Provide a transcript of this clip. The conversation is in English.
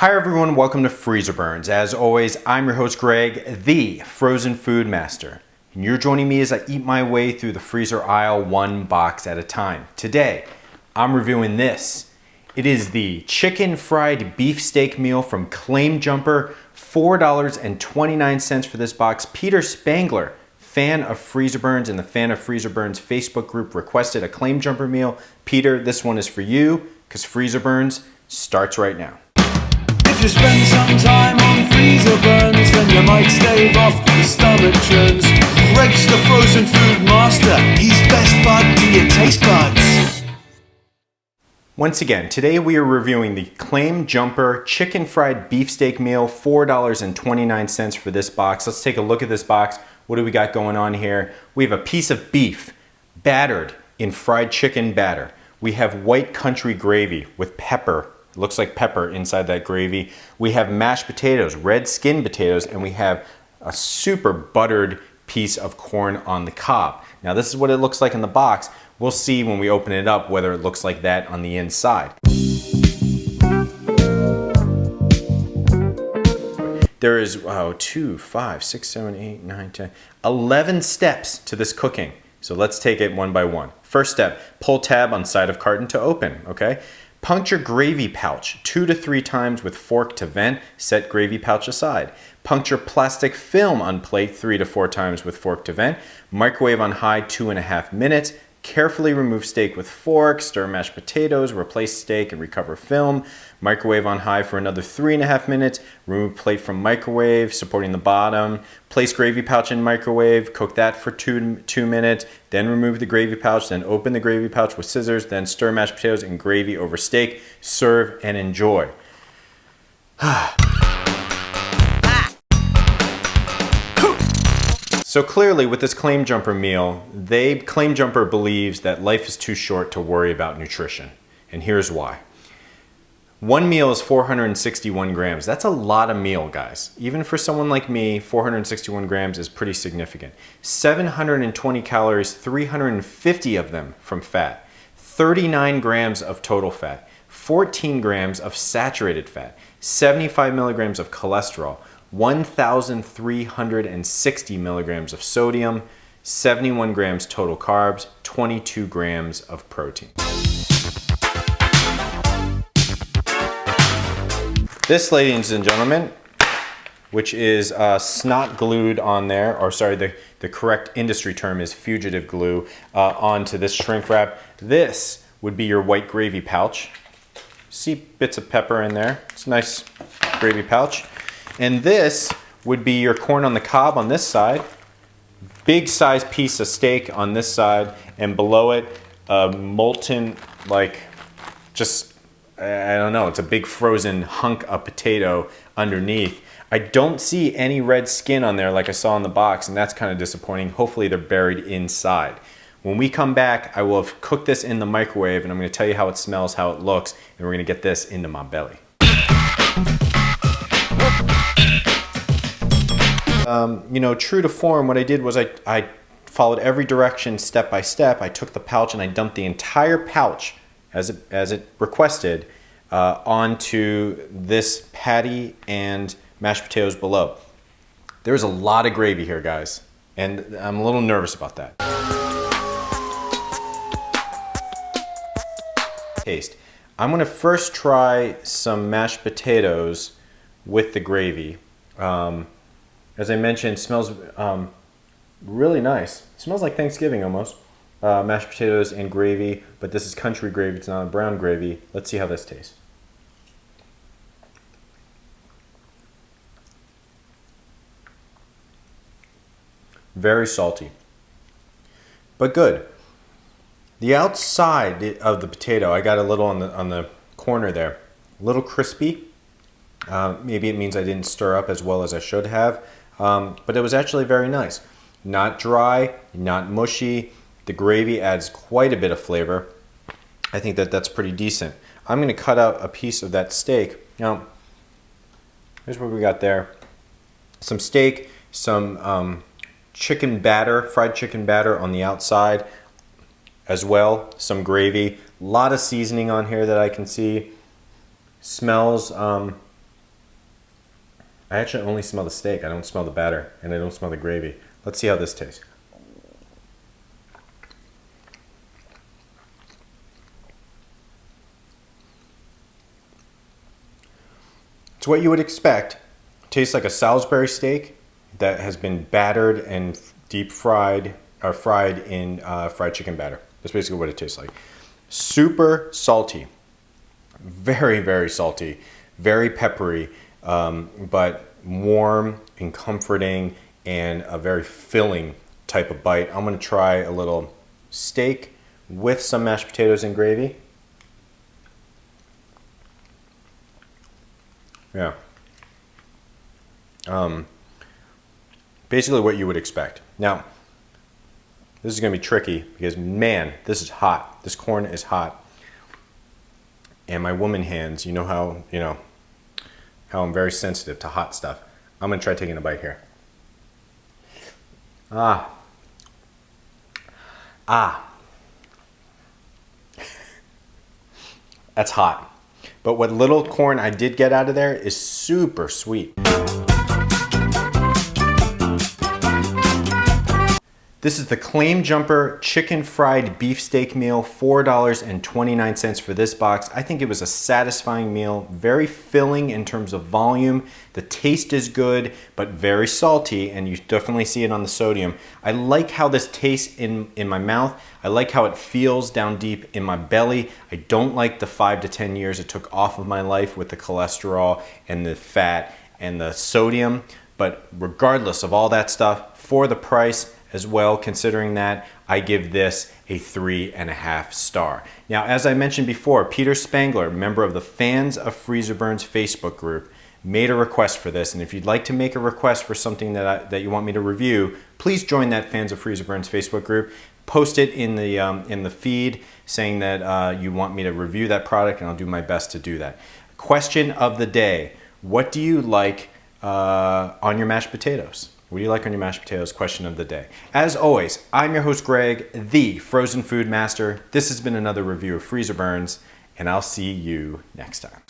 Hi everyone, welcome to Freezer Burns. As always, I'm your host Greg, the frozen food master. And you're joining me as I eat my way through the freezer aisle one box at a time. Today, I'm reviewing this. It is the chicken fried beefsteak meal from Claim Jumper, $4.29 for this box. Peter Spangler, fan of Freezer Burns and the Fan of Freezer Burns Facebook group, requested a Claim Jumper meal. Peter, this one is for you because Freezer Burns starts right now. If you spend some time on Freezer Burns, then you might stave off the stomach churns. Greg's the frozen food master, he's best bud to your taste buds. Once again, today we are reviewing the Claim Jumper chicken fried beefsteak meal, $4.29 for this box. Let's take a look at this box. What do we got going on here? We have a piece of beef battered in fried chicken batter. We have white country gravy with pepper. Looks like pepper inside that gravy. We have mashed potatoes, red skin potatoes, and we have a super buttered piece of corn on the cob. Now this is what it looks like in the box. We'll see when we open it up whether it looks like that on the inside. There is 2, 5, 6, 7, 8, 9, 10, 11 steps to this cooking. So let's take it one by one. First step, pull tab on side of carton to open, okay? Puncture gravy pouch 2 to 3 times with fork to vent, set gravy pouch aside. Puncture plastic film on plate 3 to 4 times with fork to vent. Microwave on high 2.5 minutes. Carefully remove steak with fork, stir mashed potatoes, replace steak and recover film. Microwave on high for another 3.5 minutes. Remove plate from microwave, supporting the bottom. Place gravy pouch in microwave, cook that for 2 minutes. Then remove the gravy pouch, then open the gravy pouch with scissors, then stir mashed potatoes and gravy over steak. Serve and enjoy. So clearly with this Claim Jumper meal, Claim Jumper believes that life is too short to worry about nutrition. And here's why. One meal is 461 grams. That's a lot of meal, guys. Even for someone like me, 461 grams is pretty significant. 720 calories, 350 of them from fat. 39 grams of total fat. 14 grams of saturated fat. 75 milligrams of cholesterol. 1,360 milligrams of sodium, 71 grams total carbs, 22 grams of protein. This, ladies and gentlemen, which is snot glued on there, or sorry, the correct industry term is fugitive glue, onto this shrink wrap. This would be your white gravy pouch. See bits of pepper in there. It's a nice gravy pouch. And this would be your corn on the cob on this side, big size piece of steak on this side, and below it, a molten, like, just, I don't know, it's a big frozen hunk of potato underneath. I don't see any red skin on there like I saw in the box, and that's kind of disappointing. Hopefully they're buried inside. When we come back, I will have cooked this in the microwave, and I'm going to tell you how it smells, how it looks, and we're going to get this into my belly. True to form, what I did was I followed every direction step by step. I took the pouch and I dumped the entire pouch, as it requested, onto this patty and mashed potatoes below. There's a lot of gravy here, guys, and I'm a little nervous about that. Taste. I'm going to first try some mashed potatoes with the gravy. As I mentioned, it smells really nice. It smells like Thanksgiving almost. Mashed potatoes and gravy, but this is country gravy, it's not a brown gravy. Let's see how this tastes. Very salty, but good. The outside of the potato, I got a little on the corner there, a little crispy. Maybe it means I didn't stir up as well as I should have. But it was actually very nice. Not dry, not mushy. The gravy adds quite a bit of flavor. I think that's pretty decent. I'm going to cut out a piece of that steak. Now, here's what we got there. Some steak, some chicken batter, fried chicken batter on the outside as well. Some gravy. A lot of seasoning on here that I can see. Smells I actually only smell the steak. I don't smell the batter, and I don't smell the gravy. Let's see how this tastes. It's what you would expect. It tastes like a Salisbury steak that has been battered and deep fried or fried in fried chicken batter. That's basically what it tastes like. Super salty, very, very salty, very peppery, but warm and comforting and a very filling type of bite. I'm gonna try a little steak with some mashed potatoes and gravy. Yeah. Basically what you would expect. Now, this is gonna be tricky because man, this is hot. This corn is hot. And my woman hands, you know how I'm very sensitive to hot stuff. I'm gonna try taking a bite here. Ah. That's hot. But what little corn I did get out of there is super sweet. This is the Claim Jumper Chicken Fried Beefsteak Meal, $4.29 for this box. I think it was a satisfying meal, very filling in terms of volume. The taste is good, but very salty, and you definitely see it on the sodium. I like how this tastes in my mouth. I like how it feels down deep in my belly. I don't like the 5 to 10 years it took off of my life with the cholesterol and the fat and the sodium. But regardless of all that stuff, for the price, as well, considering that, I give this a 3.5 star. Now, as I mentioned before, Peter Spangler, member of the Fans of Freezer Burns Facebook group, made a request for this, and if you'd like to make a request for something that you want me to review, please join that Fans of Freezer Burns Facebook group. Post it in the feed saying that you want me to review that product, and I'll do my best to do that. Question of the day: what do you like on your mashed potatoes? What do you like on your mashed potatoes? Question of the day. As always, I'm your host, Greg, the Frozen Food Master. This has been another review of Freezer Burns, and I'll see you next time.